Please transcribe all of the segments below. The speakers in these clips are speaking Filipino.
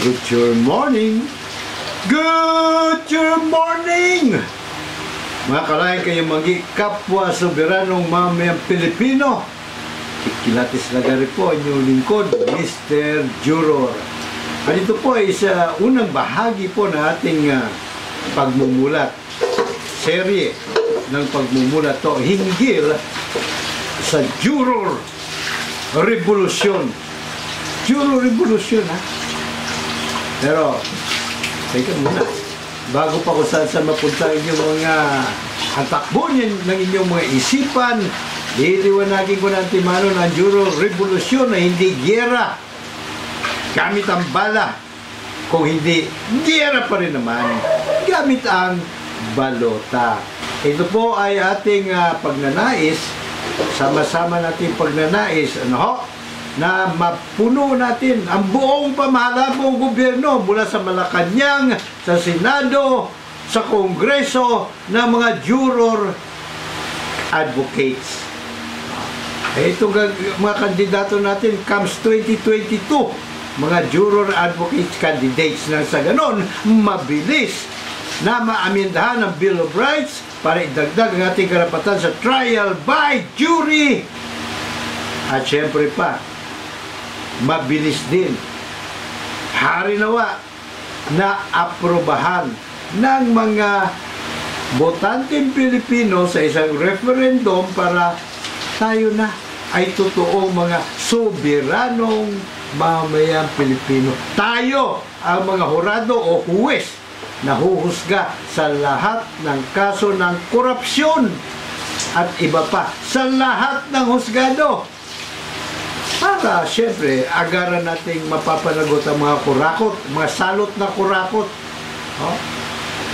Good morning! Good morning! Mga kalahin kayo magi kapwa soberanong mamayang Pilipino. Kilatis na gari po ang inyong lingkod, Mr. Juror. At ito po ay sa unang bahagi po na ating pagmumulat. Serye ng pagmumulat to hinggil sa Juror Revolution. Juror Revolution, ha? Pero, teka muna. Bago pa kung saan mapunta inyong mga ang takbo ng inyong mga isipan, liliwanagin ko ng antimano ng Juror Revolution na hindi giyera. Gamit ang bala. Kung hindi, giyera pa rin naman. Gamit ang balota. Ito po ay ating pagnanais. Sama-sama natin pagnanais. Ano ho? Na mapuno natin ang buong pamahalaan, buong gobyerno mula sa Malacanang, sa Senado, sa Kongreso ng mga juror advocates. Itong mga kandidato natin comes 2022, mga juror advocates candidates na sa ganon, mabilis na maamyendahan ang Bill of Rights para idagdag ang ating karapatan sa trial by jury. At syempre pa, mabilis din, harinawa na aprobahan ng mga botanteng Pilipino sa isang referendum para tayo na ay totoong mga soberanong mamayang Pilipino. Tayo ang mga hurado o huwes na huhusga sa lahat ng kaso ng korupsyon at iba pa, sa lahat ng husgado. Para, syempre, agaran nating mapapanagot ang mga kurakot, mga salot na kurakot. Oh?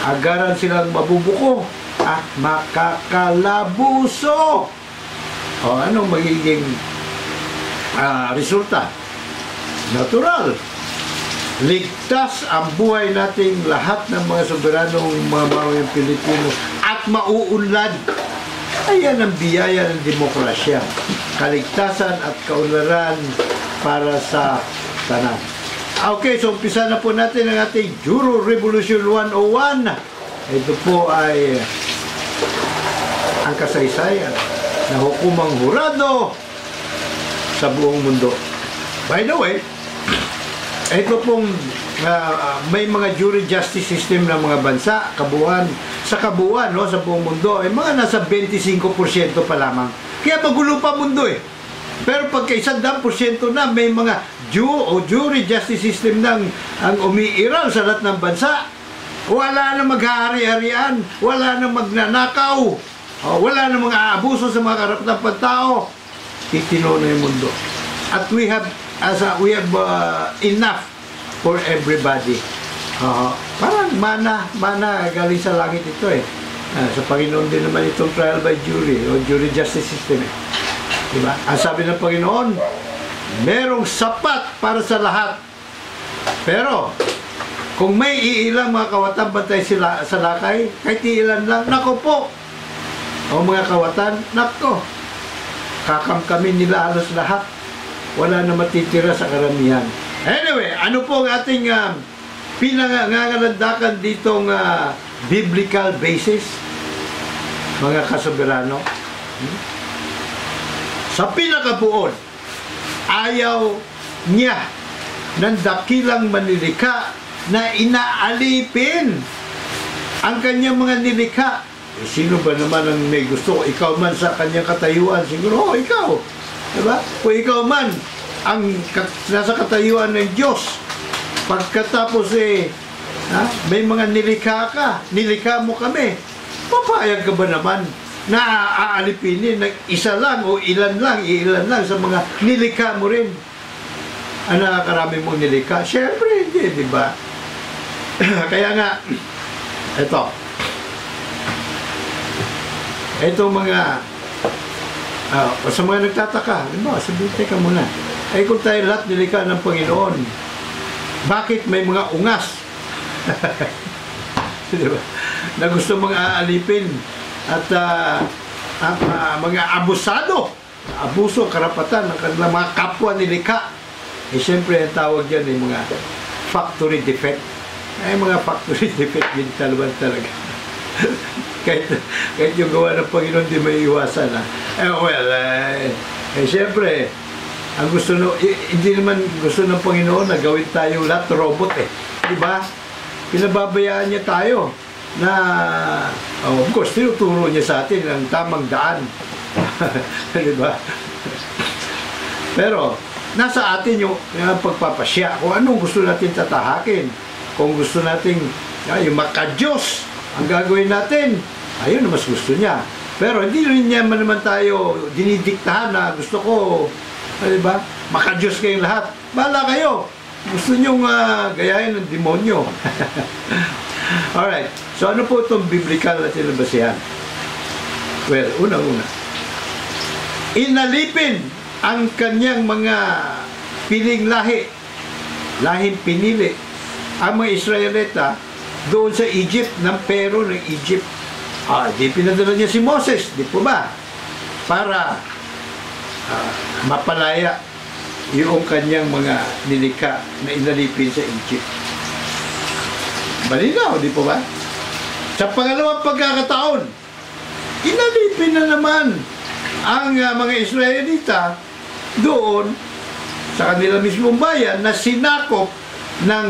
Agaran silang mabubuko at makakalabuso. Oh, anong magiging resulta? Natural. Ligtas ang buhay nating lahat ng mga soberanong mamayang Pilipino at mauunlad. Ayan ang biyaya ng demokrasya. Kaligtasan at kaunlaran para sa tanan. Okay, so umpisa na po natin ang ating Juror Revolution 101. Ito po ay ang kasaysayan na hukumang hurado sa buong mundo. By the way, ito pong may mga jury justice system ng mga bansa, sa kabuuan, no, sa buong mundo, ay mga nasa 25% pa lamang. Kaya magulo pa mundo eh. Pero pagka 100% na, may mga jury justice system nang ang umiiral sa lahat ng bansa. Wala na maghahari-harian, wala na magnanakaw, wala na mga aabuso sa mga karapatan tao. Titino na yung mundo. At we have enough for everybody. Parang mana galing sa langit ito eh. Sa Panginoon din naman itong trial by jury o jury justice system eh. Diba? Ang sabi ng Panginoon, merong sapat para sa lahat. Pero kung may iilang mga kawatan bantay sila sa lakay, kahit iilan lang, nako po. O mga kawatan, nako. Kakamkamin nila halos lahat. Wala na matitira sa karamihan. Anyway, ano po ang ating pinangangalandakan ditong biblical basis, mga kasoberano? Sa pinakabuod, ayaw niya ng dakilang manlilika na inaalipin ang kanyang mga nilikha. Sino ba naman ang may gusto? Ikaw man sa kanyang katayuan, siguro, ikaw. Diba? Kung ikaw man ang nasa katayuan ng Diyos, pagkatapos may mga nilikha ka, nilikha mo kami, papayag ka ba naman na aalipinin ng isa lang o ilan lang sa mga nilikha mo rin? Ang nakakarami mong nilikha? Siyempre hindi, di ba? Kaya nga, ito mga sa mga nagtataka, sabihin, teka muna, kung tayo lahat nilikha ng Panginoon, bakit may mga ungas diba? Na gusto mga aalipin at mga abuso, karapatan ng kanilang mga kapwa nilikha? Siyempre ang tawag dyan ay mga factory defect. Ay, mga factory defect din talaga. kahit yung gawa ng Panginoon, di may iwasan. Siyempre, ang gusto hindi naman gusto ng Panginoon na gawin tayo lahat robot Di ba? Pinababayaan niya tayo na, of course, tinuturo niya sa atin ang tamang daan. Di ba? Pero, nasa atin yung pagpapasya kung anong gusto natin tatahakin. Kung gusto natin yung maka-Diyos ang gagawin natin, ayun na mas gusto niya. Pero hindi rin niya naman tayo dinidiktahan na gusto ko, di ba? Maka-Diyos kayong lahat. Bahala kayo. Gusto niyong gayahin ng demonyo. Alright. So ano po itong biblical na sinabasihan? Well, unang-una, inalipin ang kanyang mga piling lahi, lahing pinili, ang mga Israelita doon sa Egypt, ng Pero ng Egypt. Di pinadala niya si Moses, di po ba? Para mapalaya yung kanyang mga nilikha na inalipin sa Egypt. Malinaw, di po ba? Sa pangalawang pagkakataon, inalipin na naman ang mga Israelita doon sa kanila mismong bayan na sinakop ng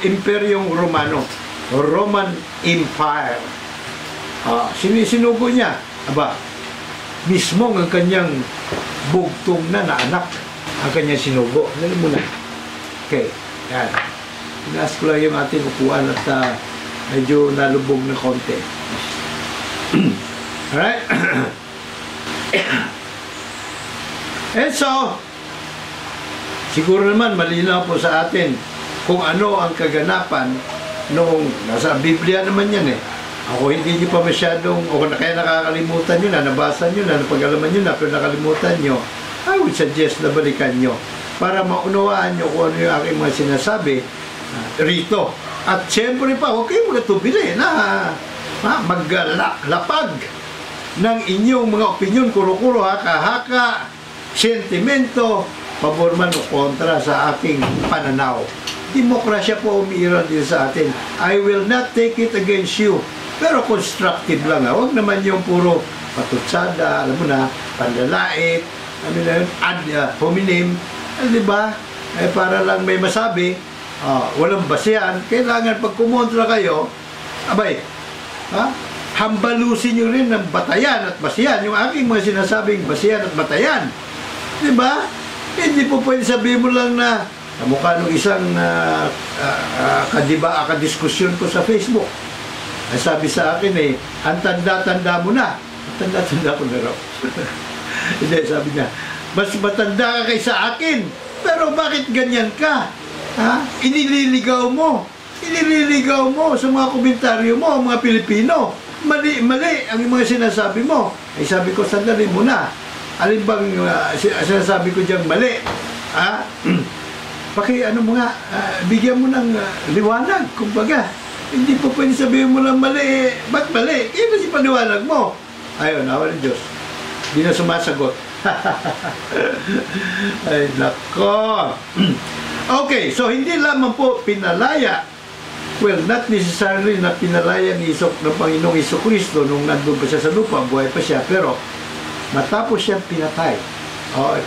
Imperyong Romano, Roman Empire. Sinisinugo niya, mismong ang kanyang bugtong na anak ang kanyang sinugo. Dali muna. Okay, yan. Pinas ko lang yung ating upuan at medyo nalubog na konti. Alright? And so, siguro naman malinaw po sa atin kung ano ang kaganapan noong nasa Biblia naman yan Ako hindi nyo pa masyadong, o kaya nakakalimutan nyo na, nabasa nyo na, napag-alaman nyo na, pero nakalimutan nyo, I would suggest na balikan nyo para maunawaan nyo kung ano yung aking mga sinasabi rito. At siyempre pa, huwag kayong magatubili na maglalapag ng inyong mga opinyon, kuro-kuro, haka-haka, sentimento, pabor man o kontra sa aking pananaw. Demokrasya po umiiral din sa atin. I will not take it against you. Pero constructive lang. Huwag naman yung puro patutsada, alam mo na, pandalait, ano na yun, ad hominem, di ba? Para lang may masabi, walang basihan. Kailangan pag kumontra kayo, hambalusin nyo rin ng batayan at basihan. Yung aking mga sinasabing basihan at batayan. Di ba? Hindi po pwede sabihin mo lang na mukha nung isang kadiskusyon ko sa Facebook. Ay sabi sa akin ang tanda-tanda mo na. Tanda-tanda ko na raw. Hindi, sabi niya, mas matanda ka kaysa akin. Pero bakit ganyan ka? Inililigaw mo sa mga komentaryo mo, mga Pilipino. Mali ang mga sinasabi mo. Ay sabi ko, sandali muna. Alin bang sinasabi ko diyang mali? Bigyan mo ng liwanag, kumbaga. Hindi po pwede sabihin mo lang mali. Ba't mali? Kaya si paliwanag mo. Ayun, awa ng Diyos. Hindi na sumasagot. Ay, nako. Okay, so hindi lamang po pinalaya. Well, not necessarily na pinalaya ng Panginoong Jesucristo nung nandun pa siya sa lupa, buhay pa siya, pero matapos siyang pinatay,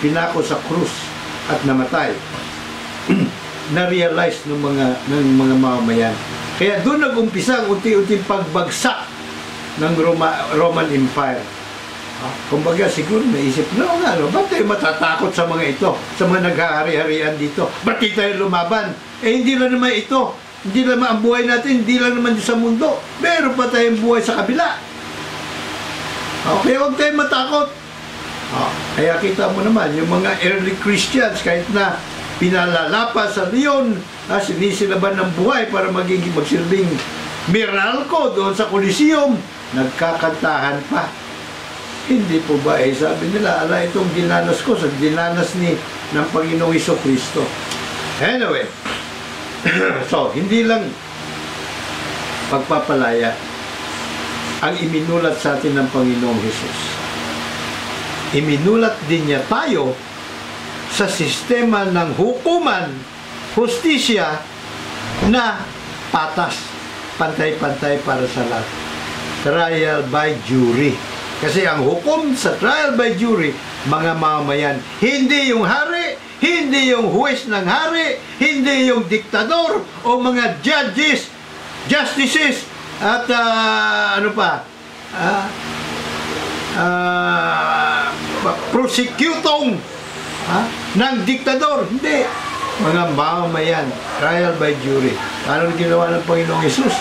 pinako sa krus at namatay, na-realize ng mga mamamayan. Kaya doon nag-umpisa ang unti-unting pagbagsak ng Roman Empire. Kumbaga siguro naisip, ba't tayo matatakot sa mga ito, sa mga naghahari-harian dito? Ba't tayo lumaban? Hindi lang naman ito. Hindi lang ang buhay natin, hindi lang naman sa mundo. Meron pa tayong buhay sa kabila. Okay, huwag tayong matakot. Kaya kita mo naman, yung mga early Christians, kahit na pinalalapa sa leon, sinisilaban ng buhay para magsilbing Meralco doon sa Coliseum, nagkakantahan pa. Hindi po ba sabi nila, itong dinanas ko sa dinanas ng Panginoong Jesucristo. Anyway, so hindi lang pagpapalaya ang iminulat sa atin ng Panginoong Jesus. Iminulat din niya tayo sa sistema ng hukuman, hustisya, na patas, pantay-pantay para sa lahat. Trial by jury. Kasi ang hukom sa trial by jury, mga mamamayan, hindi yung hari, hindi yung huwes ng hari, hindi yung diktador o mga judges, justices, at prosecutong ng diktador. Hindi. Mga mamamayan, trial by jury. Ano ginawa ng Panginoong Hesus?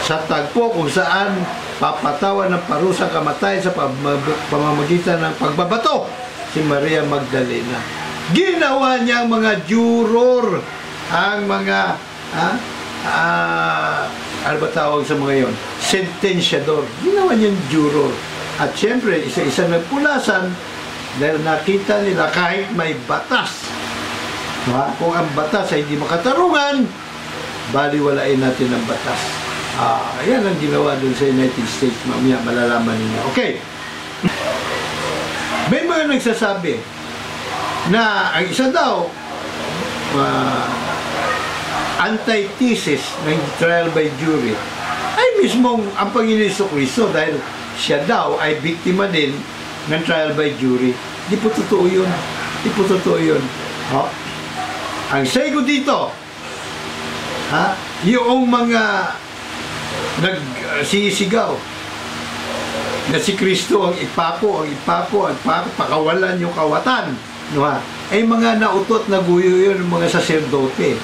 Sa tagpo kung saan papatawan ng parusang kamatayan sa pamamagitan ng pagbabato si Maria Magdalena. Ginawa niya ang mga juror, ang mga ano ba tawag sa mga yon? Sentensyador. Ginawa niyang juror. At siyempre, isa-isa nagpulasan dahil nakita nila kahit may batas. Kung ang batas ay hindi makatarungan, baliwalain natin ang batas. Yan ang ginawa dun sa United States. Mamaya malalaman ninyo. Okay. May mga nagsasabi na ang isa daw antithesis ng trial by jury ay mismong ang Panginoon Jesucristo dahil siya daw ay biktima din ng trial by jury. Di po totoo yun. Di po totoo yun. Ang say ko dito, yung mga nagsisigaw na si Kristo ang ipapo, pakawalan yung kawatan, no ha? Ay mga nautot na guyo yun ng mga saserdote.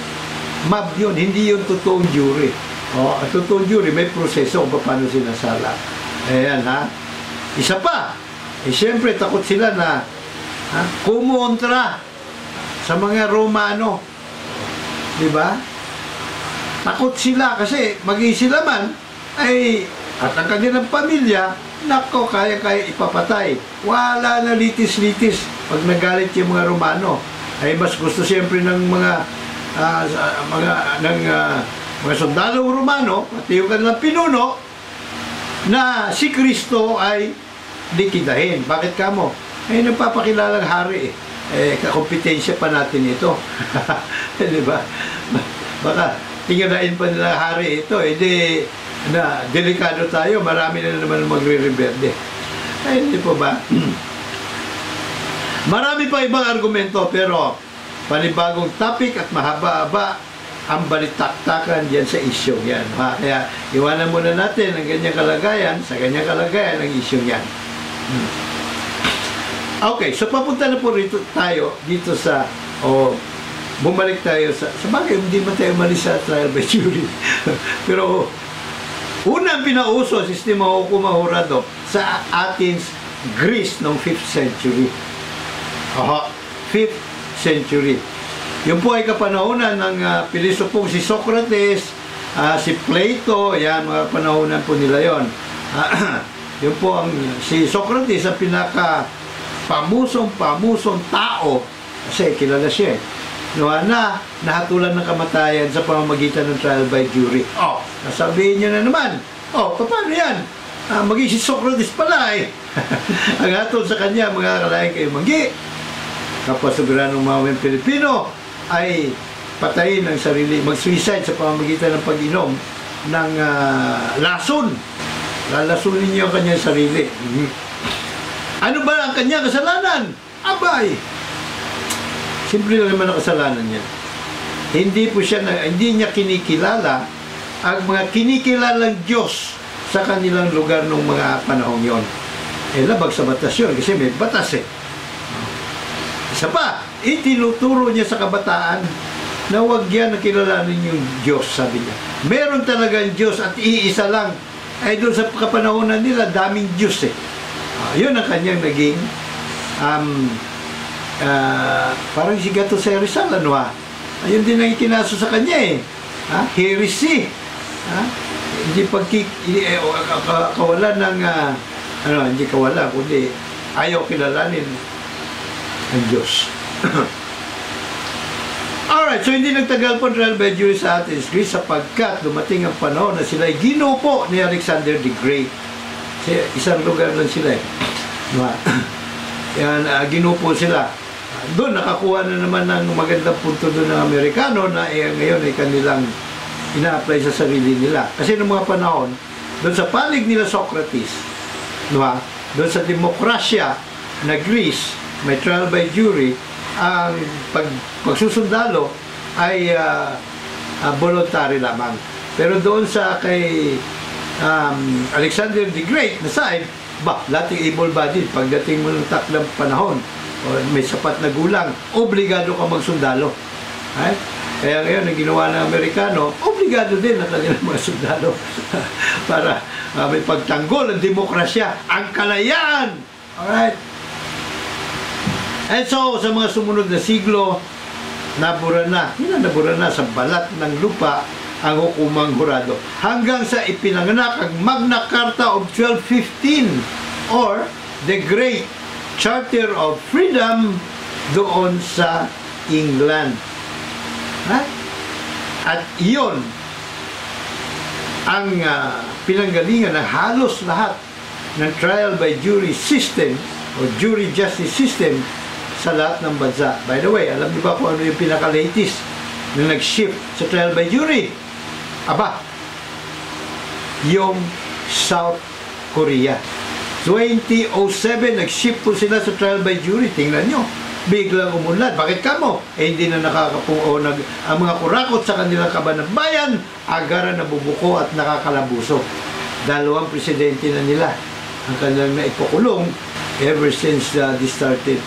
Mab yun, hindi yun totoong jury. Ang totoong jury, may proseso kung paano sinasala. Ayan, ha? Isa pa, siyempre takot sila na kumontra sa mga Romano. Diba? Takot sila kasi maging sila man ay at ang kanilang pamilya, nako, kaya-kaya ipapatay. Wala na litis-litis pag nagalit yung mga Romano. Ay mas gusto siyempre ng mga sundalong Romano, pati yung kanilang pinuno, na si Kristo ay likidahin. Bakit kamo? Ay nagpapakilalang hari kakompetensya pa natin ito. Diba? Baka tingalain pa nila hari ito, di na delikado tayo, marami na naman magre-rebelde. Ay, hindi po ba? Marami pa ibang argumento, pero panibagong topic at mahaba-haba ang balitaktakan diyan sa issue yan. Kaya iwanan muna natin ang ganyang kalagayan, sa ganyang kalagayan ang issue yan. Okay, so papunta na po rito tayo dito sa bumalik tayo sa bagay, hindi man tayo umalis sa trial by jury. Pero unang pinauso sistema hukuma jurado sa Athens, Greece noong 5th century. 5th century. Yun po ay kapanahonan ng pilosopong si Socrates, si Plato, yan, mga panahonan po nila yon. Yun po si Socrates ang pinaka pamusong tao kasi kilala siya na nahatulan ng kamatayan sa pamamagitan ng trial by jury. Nasabihin niyo na naman, paano yan? Maging si Socrates pala ang hatol sa kanya, mga kalayan kayo manggi. Kapwa soberanong mamamayang Pilipino ay patayin ang sarili, mag-suicide sa pamamagitan ng pag-inom ng lason. Lalasunin niyo ang kanyang sarili. Ano ba ang kanyang kasalanan? Abay! Simple lang naman ang kasalanan niya. Hindi niya kinikilala ang mga kinikilalang Diyos sa kanilang lugar ng mga panahong yon. Labag sa batas yun kasi may batas Isa pa, itinuturo niya sa kabataan na huwag yan na kilalanin yung Diyos, sabi niya. Meron talagang Diyos at iisa lang. Ay doon sa kapanahonan nila, daming Diyos yun ang kanyang naging parang si Gato sa Rizal, ayun din ang ikinaso sa kanya heresy. Hindi kawalan ng hindi kawalan, kundi ayaw kilalanin ang Diyos. Alright, so hindi nagtagal po trial by jury sa Athens, Greece, sapagkat dumating ang panahon na sila ay ginupo ni Alexander the Great. Kasi isang lugar lang sila Yan, ginupo sila. doon nakakuha na naman ng magandang punto doon ng Amerikano na ngayon ay kanilang ina-apply sa sarili nila. Kasi noong mga panahon, doon sa panig nila Socrates, no ha? Doon sa demokrasya na Greece, may trial by jury, ang pagsusundalo ay voluntary lamang. Pero doon sa kay Alexander the Great na side, lating able-bodied, pagdating mo ng takdang panahon, o may sapat na gulang, obligado ka magsundalo. Ay? Kaya ngayon, ang ginawa ng Amerikano, obligado din ang kanilang mga sundalo para may pagtanggol ang demokrasya, ang kalayaan. Alright? And so, sa mga sumunod na siglo, nabura na sa balat ng lupa ang hukumang hurado. Hanggang sa ipinanganak ang Magna Carta of 1215 or the Great Charter of Freedom doon sa England. Ha? At iyon ang pinanggalingan ng halos lahat ng trial by jury system o jury justice system sa lahat ng bansa. By the way, alam niyo ba kung ano yung pinaka-latest na nag-shift sa trial by jury? Yung South Korea. 2007, nag-shift po sila sa trial by jury. Tingnan nyo, biglang umunlad. Bakit kamo? Hindi na ang mga kurakot sa kanilang kabanang bayan, agaran nabubuko at nakakalabuso. Dalawang presidente na nila ang kanilang naipakulong ever since they started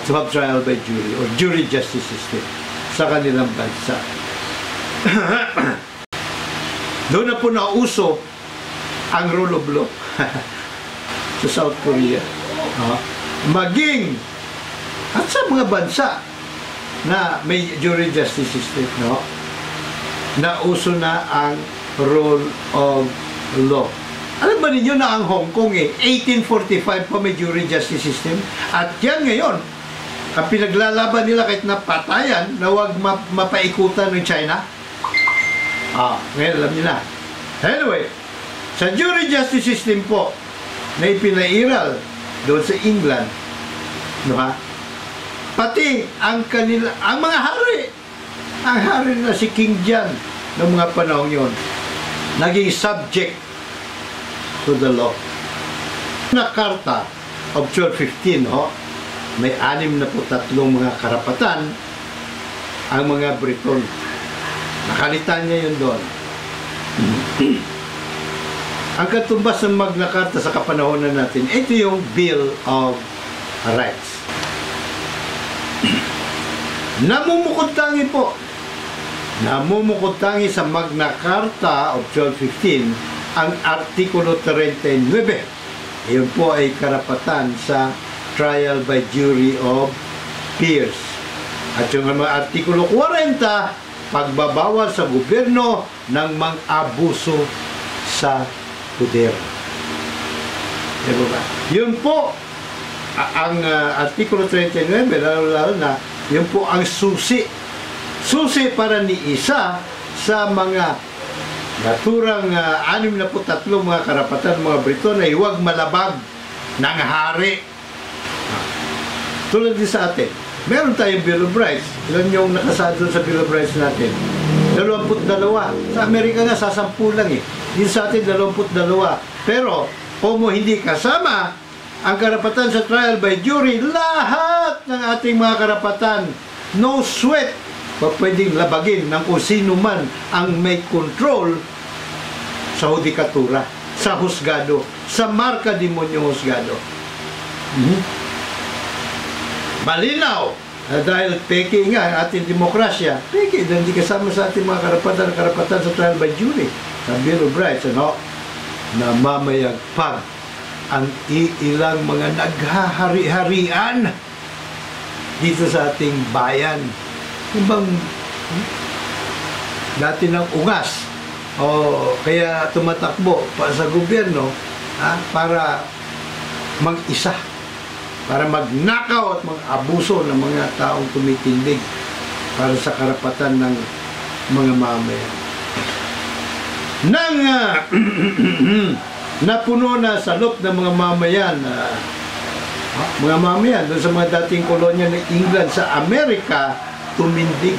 to have trial by jury or jury justice system sa kanilang bansa. Doon na po nauso ang rule of law sa South Korea. Maging at sa mga bansa na may jury justice system, nauso na ang rule of law. Alam ba ninyo na ang Hong Kong 1845 pa may jury justice system? At yan ngayon, ang pinaglalaban nila kahit napatayan na huwag mapaikutan ng China. Ngayon alam niyo na. Anyway, sa jury justice system po na ipinairal doon sa England, pati ang mga hari, ang hari na si King John noong mga panahon yon, naging subject to the law. Na Carta of 1215, may 63 mga karapatan ang mga Briton. Nakalitan niya yun doon. Ang katumbas ng Magna Carta sa kapanahonan natin, ito yung Bill of Rights. Namumukod tangi po. Namumukod tangi sa Magna Carta of 1215 ang Artikulo 39. Iyon po ay karapatan sa trial by jury of peers. At yung mga Artikulo 40, pagbabawal sa gobyerno ng mang-abuso sa poder. Diba ba? Yun po ang Artikulo 39, lalo na yun po ang susi para ni isa sa mga naturang 63 mga karapatan ng mga Briton ay huwag malabag ng hari. Tulad din sa atin, meron tayong Bill of Rights. Ilan yung nakasaad doon sa Bill of Rights natin? 22. Sa Amerika nga, 10 lang Din sa atin, 22. Pero, kung hindi kasama ang karapatan sa trial by jury, lahat ng ating mga karapatan, no sweat, pwedeng labagin ng kung sino man ang may control sa hudikatura, sa husgado, sa marka demonyong husgado. Malinaw dahil peke nga ang ating demokrasya, peke dahil hindi kasama sa ating mga karapatan sa trial by jury, sa Bill of Rights, na mamayagpag ang ilang mga naghahari-harian dito sa ating bayan. Yung bang dati ng ungas kaya tumatakbo pa sa gobyerno para mag-isa, para magnakaw at mag-abuso ng mga taong tumitindig para sa karapatan ng mga mamayan. Nang napuno na sa loob ng mga mamayan Mga mamayan, doon sa mga dating kolonya ng England sa Amerika, tumindig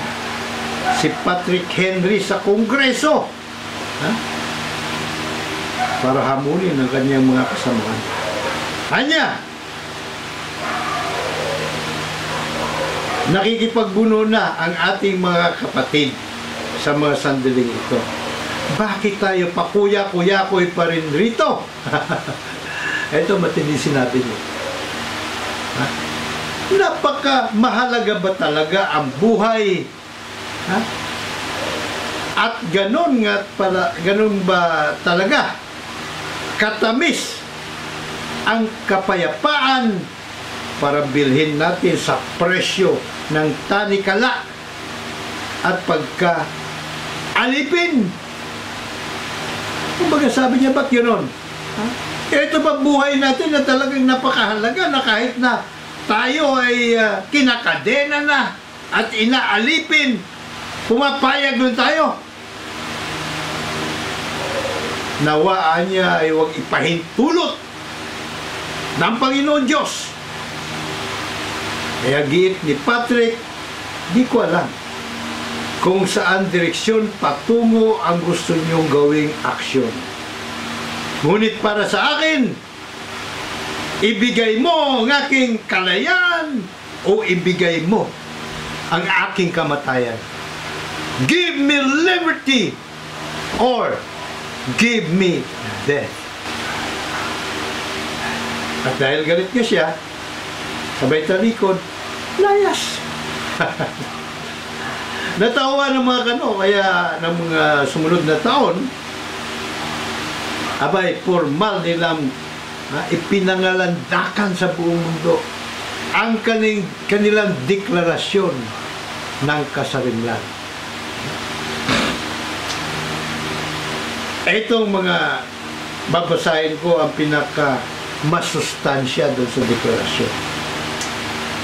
si Patrick Henry sa Kongreso para hamunin ang kanyang mga kasamahan. Anya, nakikipagbuno na ang ating mga kapatid sa mga sandaling ito. Bakit tayo pakuya-kuya-kuy pa rin rito? Ito, matindi sinabi niyo. Napaka mahalaga ba talaga ang buhay? At ganun ba talaga katamis ang kapayapaan para bilhin natin sa presyo ng tanikala at pagka-alipin? Kumbaga sabi niya, ba't yun? Ito ba buhay natin na talagang napakahalaga na kahit na tayo ay kinakadena na at inaalipin, pumapayag nun tayo? Nawaan niya ay huwag ipahintulot ng Panginoon Diyos. Kaya giit ni Patrick, di ko alam kung saan direksyon patungo ang gusto niyong gawing aksyon. Ngunit para sa akin, ibigay mo ang aking kalayaan o ibigay mo ang aking kamatayan. Give me liberty or give me death. At dahil galit niya siya, sabay talikod, layas. Natawa ng mga kaya ng mga sumunod na taon, abay, formal nilang ipinangalandakan sa buong mundo ang kanilang deklarasyon ng kasarinlan. Itong mga babasahin ko ang pinaka-masustansya doon sa deklarasyon.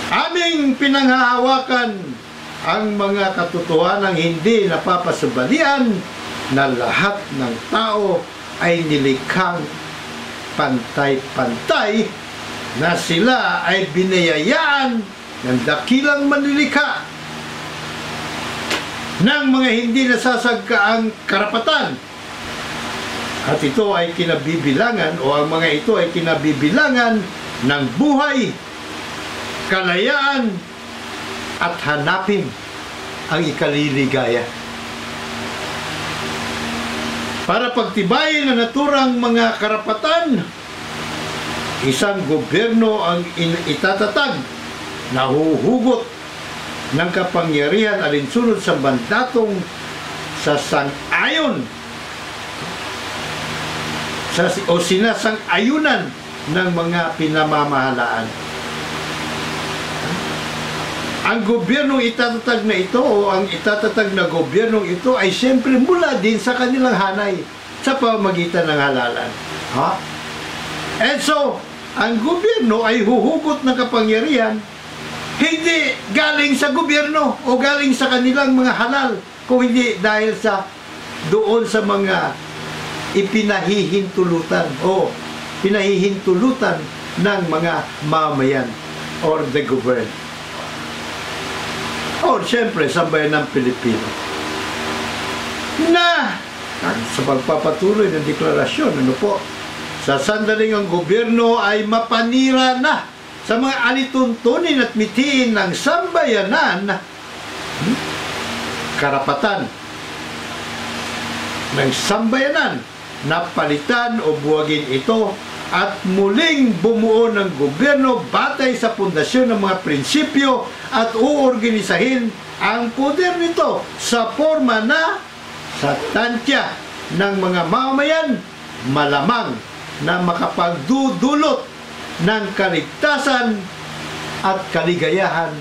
Aming pinanghahawakan ang mga katotohanang hindi napapasubalian na lahat ng tao ay nilikhang pantay-pantay, na sila ay binayayaan ng dakilang manlilikha ng mga hindi nasasagkaang karapatan, at ito ay kinabibilangan o ang mga ito ay kinabibilangan ng buhay, kalayaan at hanapin ang ikaliligaya. Para pagtibayin na naturang mga karapatan, isang gobyerno ang itatatag na huhugot ng kapangyarihan alinsunod sa mandatong sa sang-ayon o sinasang-ayunan ng mga pinamamahalaan. Ang gobyernong itatatag na ito o ang itatatag na gobyernong ito ay siyempre mula din sa kanilang hanay sa pamamagitan ng halalan. And so, ang gobyerno ay huhugot ng kapangyarihan hindi galing sa gobyerno o galing sa kanilang mga halal, kung hindi dahil sa doon sa mga ipinahihintulutan o pinahihintulutan ng mga mamayan or the government. O siyempre, sambayan ng Pilipino na sa pagpapatuloy ng deklarasyon, sa sandaling ang gobyerno ay mapanira na sa mga alituntunin at mitiin ng sambayanan, karapatan ng sambayanan na palitan o buwagin ito at muling bumuo ng gobyerno batay sa pundasyon ng mga prinsipyo at uorganisahin ang poder nito sa forma na sa tansya ng mga mamamayan, malamang na makapagdudulot ng kaligtasan at kaligayahan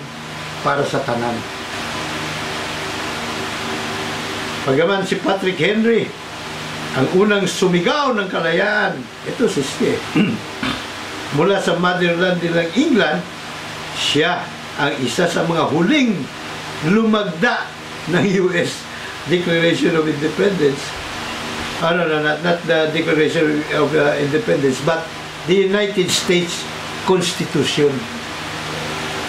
para sa tanan. Bagaman si Patrick Henry ang unang sumigaw ng kalayaan, ito si Steve, mula sa motherland nilang England, siya ang isa sa mga huling lumagda ng US Declaration of Independence. Not the Declaration of Independence, but the United States konstitusyon.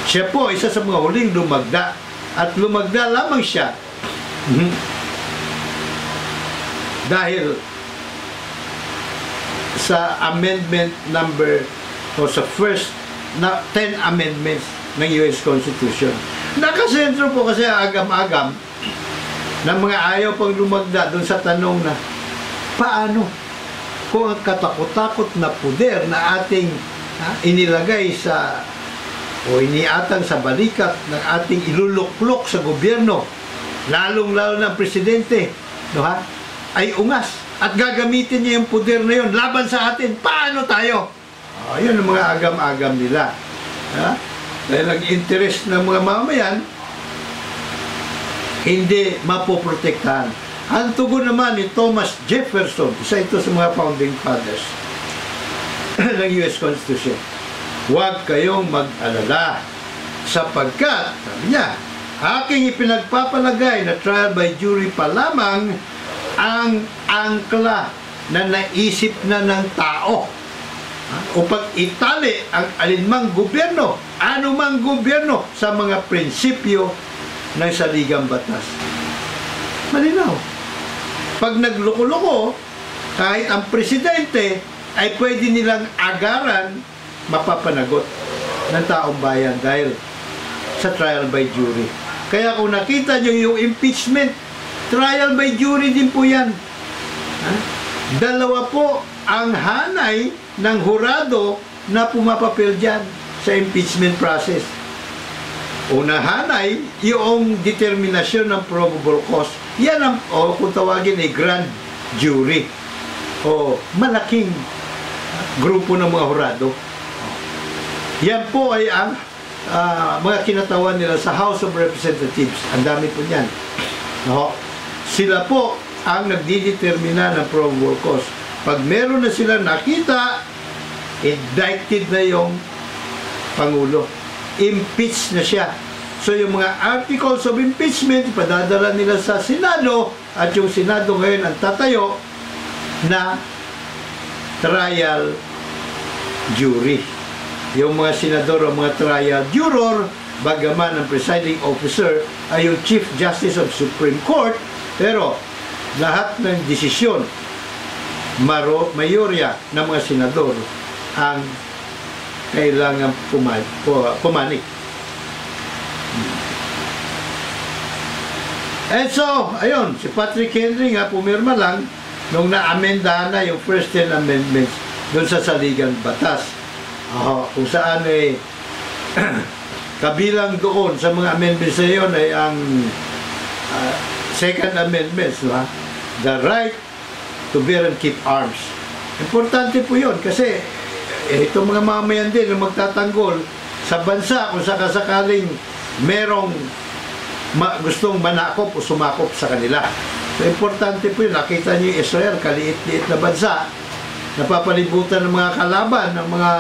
Siya po isa sa mga huling lumagda at lumagda lamang siya dahil sa amendment number o sa first na 10 amendments ng US Constitution. Nakasentro po kasi agam-agam ng mga ayaw pang lumagda doon sa tanong na paano kung ang katakot-takot na puder na ating inilagay sa o iniatang sa balikat ng ating iluluklok sa gobyerno, lalong-lalo ng presidente, no, ay ungas at gagamitin niya yung puder na yun laban sa atin. Paano tayo? Yun ang mga agam-agam nila. Dahil ang interest ng mga mamayan hindi mapoprotektahan. Ang tugon naman ni Thomas Jefferson, isa ito sa mga founding fathers ng US Constitution, huwag kayong mag-alala sapagkat, sabi niya, aking ipinagpapalagay na trial by jury pa lamang ang angkla na naisip na ng tao upang itali ang alinmang gobyerno, anumang gobyerno sa mga prinsipyo ng saligang batas. Malinaw. Pag nagloko-loko, kahit ang presidente ay pwede nilang agaran, mapapanagot ng taong bayan dahil sa trial by jury. Kaya kung nakita nyo yung impeachment, trial by jury din po yan. Dalawa po ang hanay ng hurado na pumapapil dyan sa impeachment process. Unang hanay, yung determinasyon ng probable cause. Yan ang, kung tawagin ay grand jury. O malaking grupo ng mga hurado. Yan po ay ang mga kinatawan nila sa House of Representatives. Ang dami po niyan. No? Sila po ang nagdidetermina ng probable cause. Pag meron na sila nakita, indicted na yung Pangulo. Impeach na siya. So yung mga articles of impeachment, ipadadala nila sa Senado at yung Senado ngayon ang tatayo na trial jury. Yung mga senador o mga trial juror, bagaman ang presiding officer ay yung Chief Justice of Supreme Court, pero lahat ng desisyon, mayorya ng mga senador ang kailangan pumanik. And so, ayun, si Patrick Henry nga pumirma lang nung na-amendahan na yung first 10 amendments doon sa saligang batas. Kung saan ay kabilang doon sa mga amendments na yun ay ang second amendment, the right to bear and keep arms. Importante po yun kasi itong mga mamayan din na magtatanggol sa bansa kung sakasakaling merong gustong manakop o sumakop sa kanila. So, importante po yun. Nakita niyo yung Israel, kaliit-liit na bansa, napapalibutan ng mga kalaban ng mga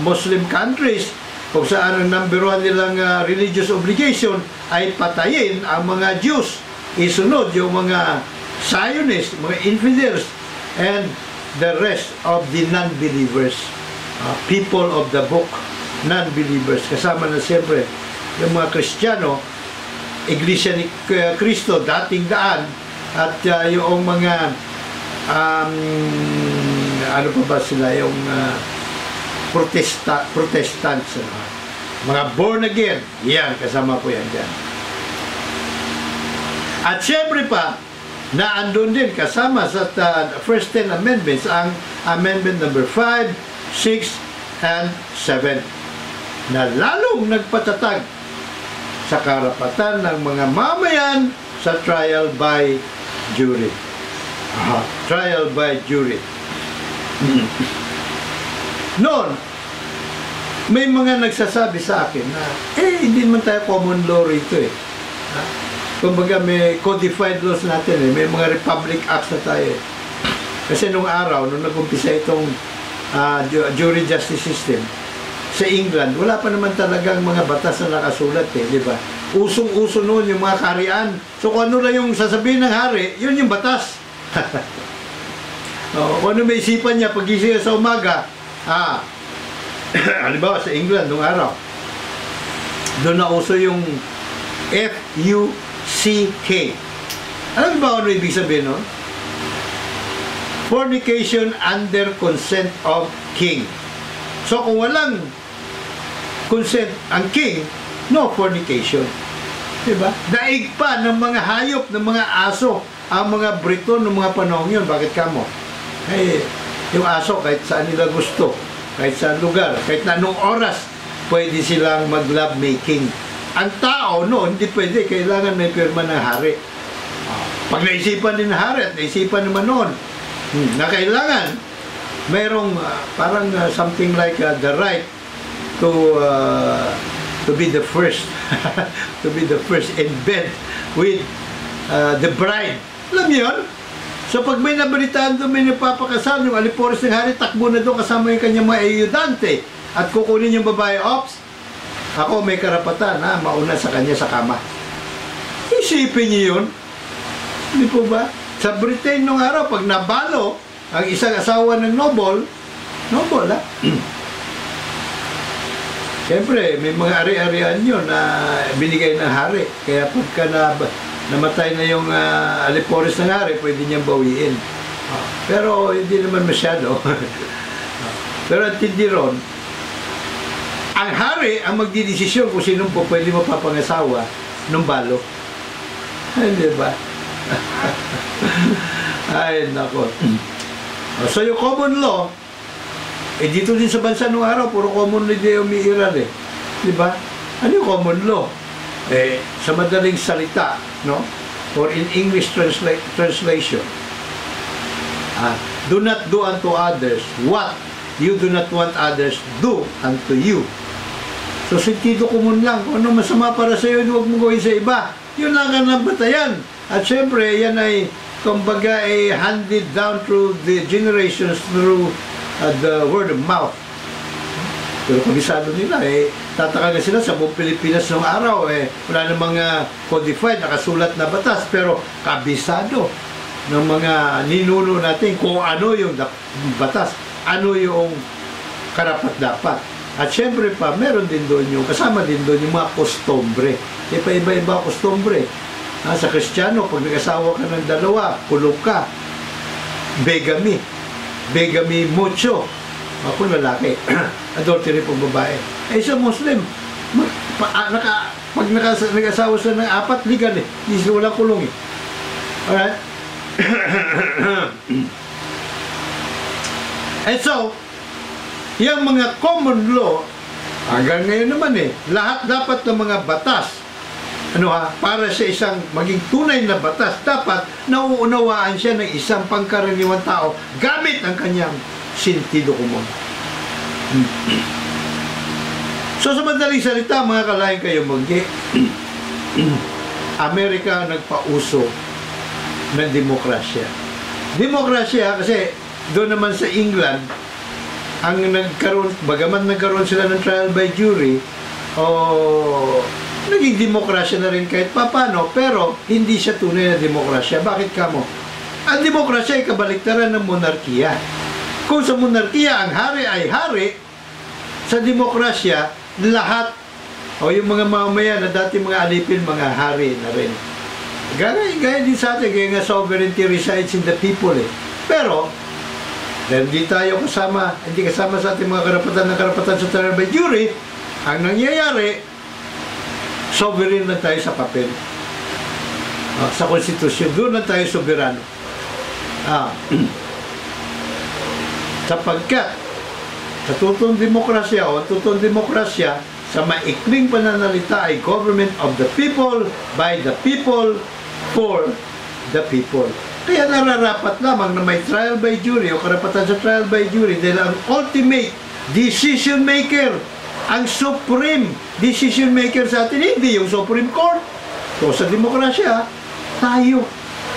Muslim countries, kung saan ang number one nilang religious obligation ay patayin ang mga Jews, isunod yung mga Zionists, mga infidels, and the rest of the non-believers, people of the book, non-believers, kasama na siyempre yung mga Kristiyano, Iglesia ni Cristo, dating daan, at yung mga ano pa ba sila, yung Protestants, mga born again, yan, kasama po yan dyan. At siyempre pa, na andun din kasama sa first 10 amendments ang amendment number 5, 6, and 7 na lalong nagpatatag sa karapatan ng mga mamayan sa trial by jury. Trial by jury. Noon, may mga nagsasabi sa akin na hindi naman tayo common law rito Kumbaga may codified laws natin may mga Republic Acts na tayo Kasi nung araw, nung nag-umpisa itong jury justice system, sa England, wala pa naman talagang mga batas na nakasulat di ba? Usong-uso noon yung mga kaharian. So kung ano lang yung sasabihin ng hari, yun yung batas. Kung ano may isipan niya, pagising sa umaga, halimbawa sa England nung araw, doon na uso yung F-U-C-K. Alam ba ano ibig sabihin nun? Fornication under consent of king. So kung walang consent ang king, no fornication. Diba? Daig pa ng mga hayop, ng mga aso, ang mga Briton ng mga panahon yun. Bakit kamo? Eh, yung aso, kahit saan nila gusto, kahit saan lugar, kahit na anong oras, pwede silang mag-love making. Ang tao, no, hindi pwede. Kailangan may pirma ng hari. Pag naisipan din ng hari at naisipan naman noon, na kailangan mayroong parang something like the right to be the first to be the first in bed with the bride. Alam niyo yun? So pag may nabalitaan doon, may napapakasal, yung alipores ng hari, takbo na doon kasama yung kanyang mga ayudante at kukunin yung babae, ops, ako may karapatan na mauna sa kanya sa kama. Isipin niyo yun? Hindi po ba? Sa Britain nung araw, pag nabalo ang isang asawa ng noble ha? Siyempre, may mga ari-arian yun na binigay ng hari. Kaya pagka namatay na yung alipores ng hari, pwede niyang bawiin. Pero hindi naman masyado. Pero at hindi ron, ang hari ang magdidesisyon kung sinong po pwede mapapangasawa ng balo. Hindi ba? Ay, nako. So yung common law, dito din sa bansa nung araw, puro common law din umiiral Di ba? Ano yung common law? Sa madaling salita, no? Or in English translation, do not do unto others what you do not want others do unto you. So, sentido common lang. Kung ano masama para sa iyo, huwag mo gawin sa iba. Yun lang ang nabatayan. At syempre, yan ay, kumbaga, handed down through the generations through the word of mouth. Pero kabisado nila, tataka na sila sa buong Pilipinas noong araw, wala namang codified, nakasulat na batas, pero kabisado ng mga ninuno natin kung ano yung batas, ano yung karapat-dapat. At syempre pa, meron din doon yung, kasama din doon yung mga kostombre. Iba-iba kostombre. Sa Kristiyano, pag nag-asawa ka ng dalawa, kulong ka. Begamy. Begamy mucho. Kung lalaki. Adultery pag babae. Sa Muslim, pag nag-asawa sila ng 4, legal Hindi sila walang kulong Alright? And so, yung mga common law, hanggang ngayon naman lahat dapat ng mga batas, para sa isang maging tunay na batas, dapat nauunawaan siya ng isang pangkaraniwang tao gamit ang kanyang sentido komon. So sa madaling salita, mga kalahin kayo manggi, Amerika nagpauso ng demokrasya. Demokrasya kasi doon naman sa England, ang nagkaroon, bagaman nagkaroon sila ng trial by jury, naging demokrasya na rin kahit papano, pero hindi siya tunay na demokrasya. Bakit kamo? Ang demokrasya ay kabaliktaran ng monarkiya. Kung sa monarkiya, ang hari ay hari, sa demokrasya, lahat, yung mga mamamayan na dati mga alipin, mga hari na rin. Gaya din sa atin, kaya nga sovereignty resides in the people Pero, dahil hindi tayo hindi kasama sa ating mga karapatan sa trial by jury, ang nangyayari, sovereign na tayo sa papel. Sa konstitusyon, doon na tayo soberano. Sapagkat, sa tutong demokrasya, sa maikling pananalita ay government of the people, by the people, for the people. Kaya nararapat lamang na may trial by jury o karapatan sa trial by jury dahil ang ultimate decision maker, ang supreme decision maker sa atin, hindi yung Supreme Court. So sa demokrasya, tayo,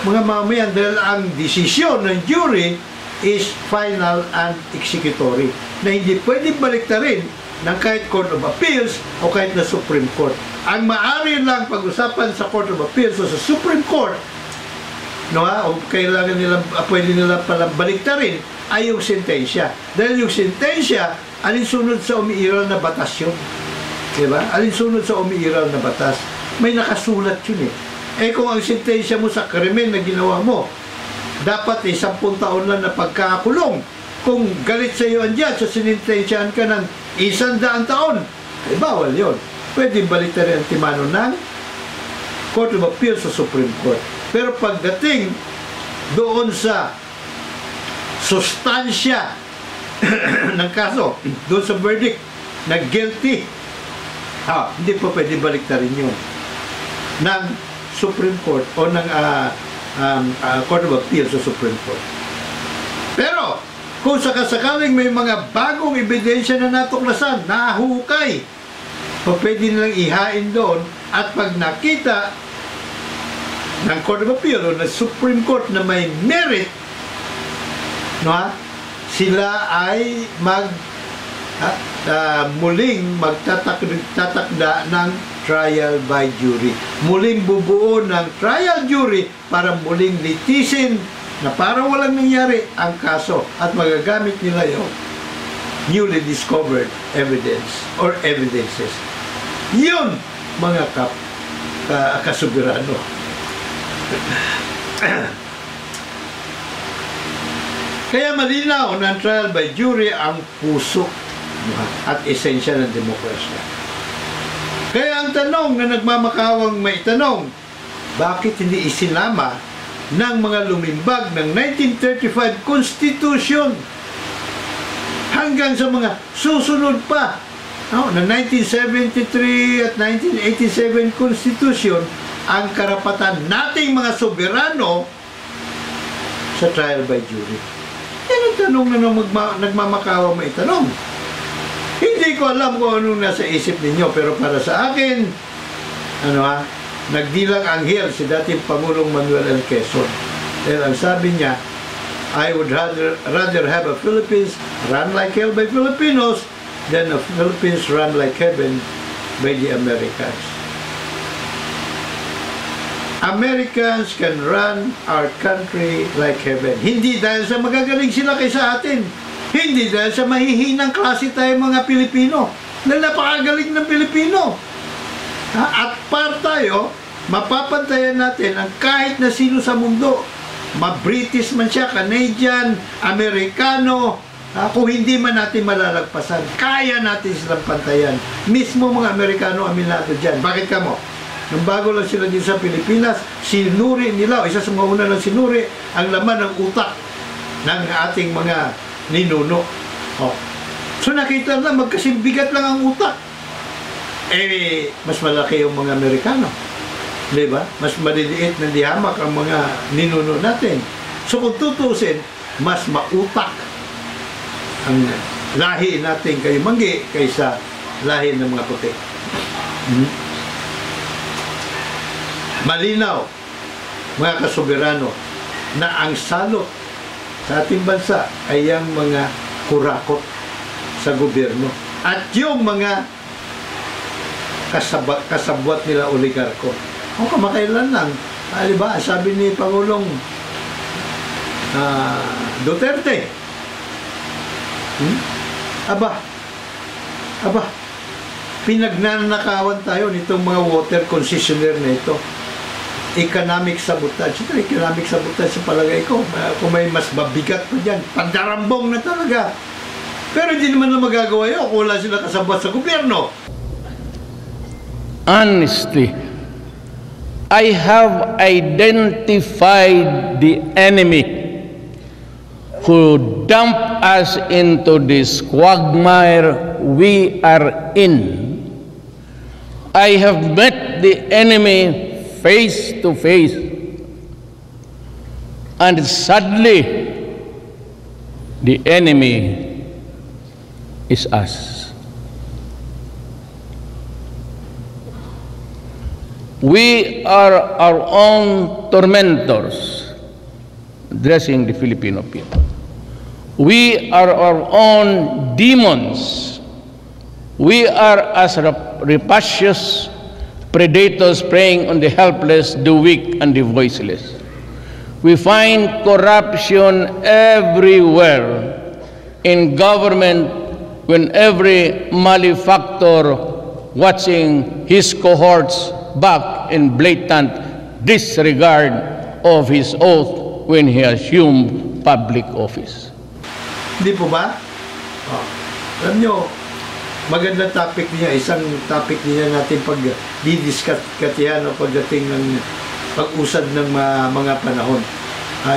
mga mamayan, dahil ang desisyon ng jury is final and executory na hindi pwedeng baliktarin ng kahit Court of Appeals o kahit na Supreme Court. Ang maaari lang pag-usapan sa Court of Appeals o sa Supreme Court, o kailangan nila, pwede nila palang baliktarin ay yung sentensya. Dahil yung sentensya alinsunod sa umiiral na batas yun. Diba? Alinsunod sa umiiral na batas. May nakasulat yun eh. Eh kung ang sentensya mo sa krimen na ginawa mo, dapat 10 taon lang na pagkakakulong. Kung galit sa iyo ang judge, so sinintensyahan ka ng 100 taon, ay bawal yun. Pwede baliktarin ang timano ng Court of Appeal sa Supreme Court. Pero pagdating doon sa sustansya ng kaso, doon sa verdict na guilty, hindi pa pwede baliktarin yun ng Supreme Court o ng Court of Appeal sa Supreme Court. Pero kung sakasakaling may mga bagong ebidensya na natuklasan, nahukay, pwede nilang ihain doon, at pag nakita ng Court of Appeal o ng Supreme Court na may merit, sila ay muling magtatakda ng trial by jury. Muling bubuo ng trial jury para muling litisin na parang walang nangyari ang kaso at magagamit nila yung newly discovered evidence or evidences. Yun, mga kasuberano. Kaya malinaw ng trial by jury ang puso at esensya ng demokrasya. Kaya ang tanong na nagmamakawang may tanong, bakit hindi isinama ng mga lumimbag ng 1935 Constitution hanggang sa mga susunod pa ng 1973 at 1987 Constitution ang karapatan nating mga soberano sa trial by jury? Yan ang tanong na nagmamakawang may tanong. Hindi ko alam kung anong nasa isip ninyo, pero para sa akin, nagdilang anghel si dating Pangulong Manuel L. Quezon. Dahil ang sabi niya, I would rather have a Philippines run like hell by Filipinos than a Philippines run like heaven by the Americans. Americans can run our country like heaven. Hindi dahil sa magagaling sila kaysa atin. Hindi dahil sa mahihinang klase tayo mga Pilipino. Na napakagaling ng Pilipino. At par tayo, mapapantayan natin ang kahit na sino sa mundo. Ma-British man siya, Canadian, Amerikano, kung hindi man natin malalagpasan, kaya natin silang pantayan. Mismo mga Amerikano aminado dyan. Bakit ka mo? Nung bago lang sila din sa Pilipinas, sinuri nila, isa sa mga una lang sinuri, ang laman ng utak ng ating mga ninuno. So nakita na magkasimbigat lang ang utak. Mas malaki yung mga Amerikano. Diba? Mas maliliit na dihamak ang mga ninuno natin. So kung tutusin, mas mautak ang lahi natin kay Manggi kaysa lahi ng mga puti. Malinaw, mga kasoberano, na ang salot sa ating bansa ay ang mga kurakot sa gobyerno at yung mga kasabwat nila oligarko. O kamakailan lang, diba, sabi ni Pangulong Duterte, pinagnanakawan tayo nitong mga water concessionaire na ito. Economic sabotage. Ito, economic sabotage sa palagay ko. Kung may mas mabigat pa dyan, pandarambong na talaga. Pero hindi naman na magagawa yun kung wala sila kasabot sa gobyerno. Honestly, I have identified the enemy who dumped us into this quagmire we are in. I have met the enemy face to face, and sadly, the enemy is us. We are our own tormentors, addressing the Filipino people. We are our own demons. We are as rapacious predators preying on the helpless, the weak, and the voiceless. We find corruption everywhere, in government, when every malefactor watching his cohorts back in blatant disregard of his oath when he assumed public office. Hindi po ba? Oh. Alam nyo, magandang topic niya, isang topic niya natin pag didiscuss yan o pagdating ng pag-usad ng mga panahon.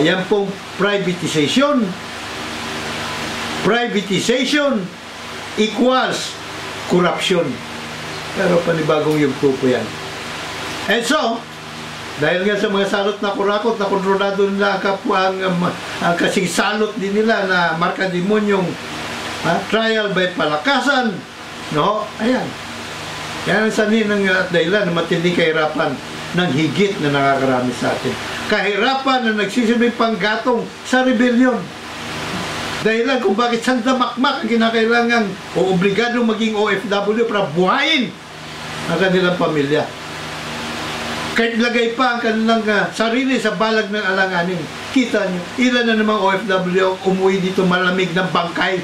Yan pong privatization. Privatization equals corruption. Pero panibagong yugto po yan. And so, dahil nga sa mga salot na kurakot, na kontrolado nila ang kasing salot din nila na marka-demonyong trial by palakasan, no? Ayan. Yan ang sanin ng dahilan na matinding kahirapan ng higit na nakakarami sa atin. Kahirapan na nagsisilbing panggatong sa rebellion. Dahilan kung bakit sandamakmak ang kinakailangan o obligadong maging OFW para buhayin ang kanilang pamilya. Kahit lagay pa ang kanilang sarili sa balag ng alanganin. Kita nyo, ilan na namang OFW umuwi dito malamig ng bangkay.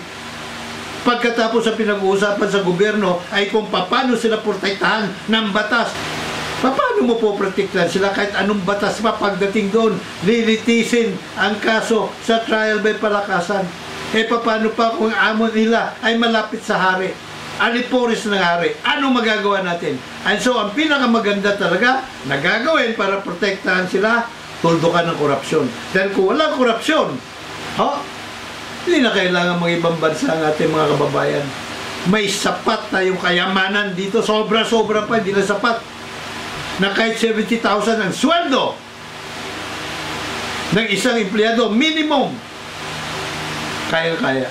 Pagkatapos sa pinag-uusapan sa gobyerno ay kung paano sila protektahan ng batas. Paano mo po protektahan sila kahit anong batas pa pagdating doon? Lilitisin ang kaso sa trial by palakasan. Paano pa kung amon nila ay malapit sa hari? Aliporis ng hari. Ano magagawa natin? And so, ang pinakamaganda talaga na gagawin para protektahan sila, tuldukan ng korupsyon. Dahil kung walang korupsyon, hindi na kailangan mga ibang bansa ang ating mga kababayan. May sapat tayong kayamanan dito. Sobra-sobra pa, hindi na sapat. Na kahit 70,000 ang sweldo ng isang empleyado, minimum. Kaya-kaya.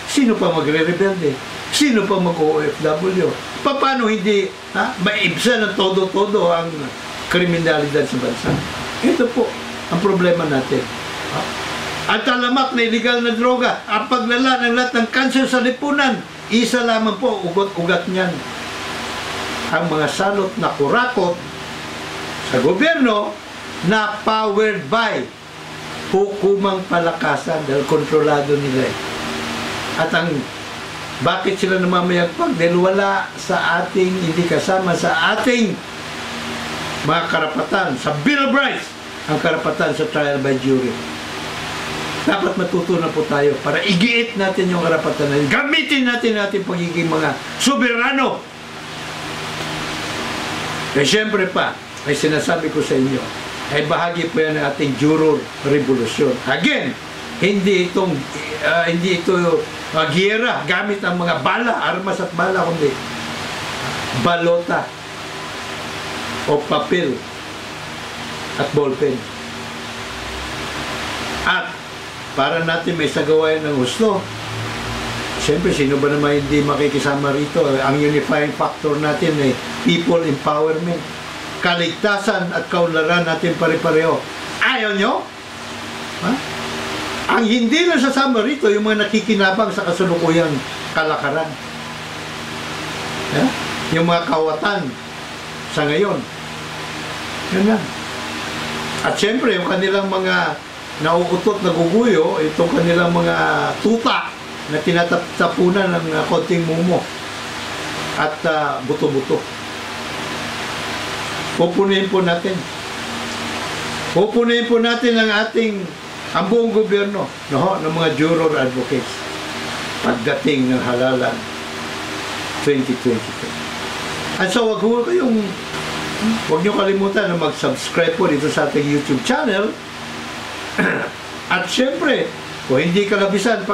Sino pa magre-rebelde? Sino pa mag-OFW? Paano hindi maibsan ng todo-todo ang kriminalidad sa bansa? Ito po ang problema natin. Ang talamak na illegal na droga, ang paglala ng lahat ng kanser sa lipunan, isa lamang po, ugat-ugat niyan. Ang mga salot na kurakot sa gobyerno na powered by hukumang palakasan dahil kontrolado nila. At ang bakit sila namamayagpag? Dahil wala sa ating, hindi kasama sa ating mga karapatan, sa Bill of Rights, ang karapatan sa trial by jury. Dapat matutunan po tayo para igiit natin yung karapatan natin. Gamitin natin pagiging mga soberano. Siyempre pa, ay sinasabi ko sa inyo, ay bahagi po yan ng ating juror revolusyon. Again, hindi ito giyera gamit ang mga bala, armas at bala, kundi balota o papel at ballpen. At para natin may sagawain ng gusto, siyempre sino ba naman hindi makikisama rito? Ang unifying factor natin ay people empowerment, kaligtasan at kaunlaran natin pare-pareho. Ayaw nyo? Ang hindi na sasama rito, yung mga nakikinabang sa kasalukuyang kalakaran. Yung mga kawatan sa ngayon. Yan lang. At siyempre, yung kanilang mga nauutot na guguyo, itong kanilang mga tuta na tinatapunan ng konting mumo at buto-buto. Pupunin po natin. Pupunin po natin ang buong gobyerno, ng mga juror advocates pagdating ng halalan 2022. At so, huwag nyo kalimutan na mag-subscribe po dito sa ating YouTube channel. At syempre, kung hindi kalabisan,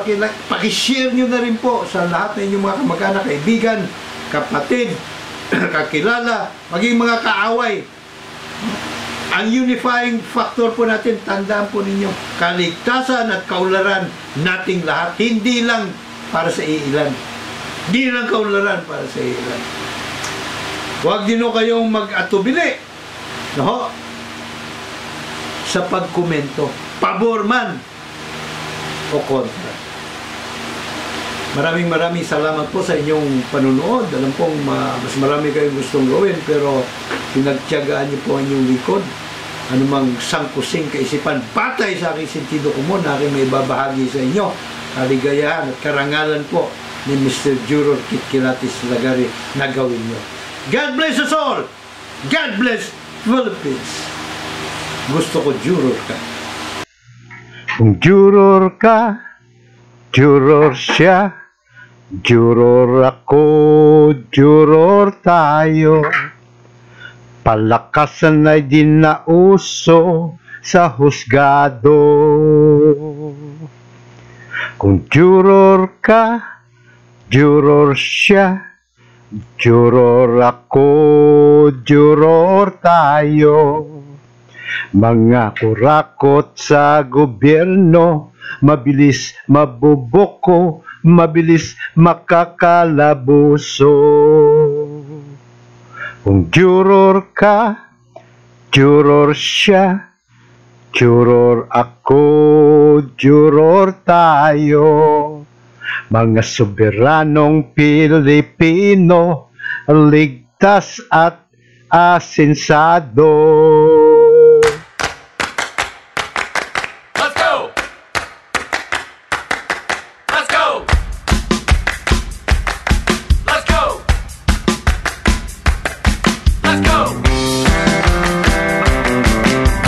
pakishare nyo na rin po sa lahat ng inyong mga kamag-anak, kaibigan, kapatid, kakilala, maging mga kaaway. Ang unifying factor po natin, tandaan po ninyo, kaligtasan at kaunlaran nating lahat, hindi lang para sa iilan. Hindi lang kaunlaran para sa iilan. Huwag din kayong mag-atubili sa pagkomento, pabor man o kontra. Maraming salamat po sa inyong panunood. Alam pong mas marami kayong gustong gawin, pero pinagtiyagaan niyo po ang inyong likod. Anumang sangkusing kaisipan, patay sa aking sentido komon na aking may babahagi sa inyo. Kaligayahan at karangalan po ni Mr. Juror Kitkilatis Lagari na gawin nyo. God bless us all! God bless Philippines! Gusto ko juror ka. Kung juror ka, juror siya, juror ako, juror tayo. Palakasan ay dinauso sa husgado. Kung juror ka, juror siya, juror ako, juror tayo. Mga kurakot sa gobyerno, mabilis mabuboko, mabilis makakalabuso. Kung juror ka, juror siya, juror ako, juror tayo. Mga soberanong Pilipino, ligtas at asensado.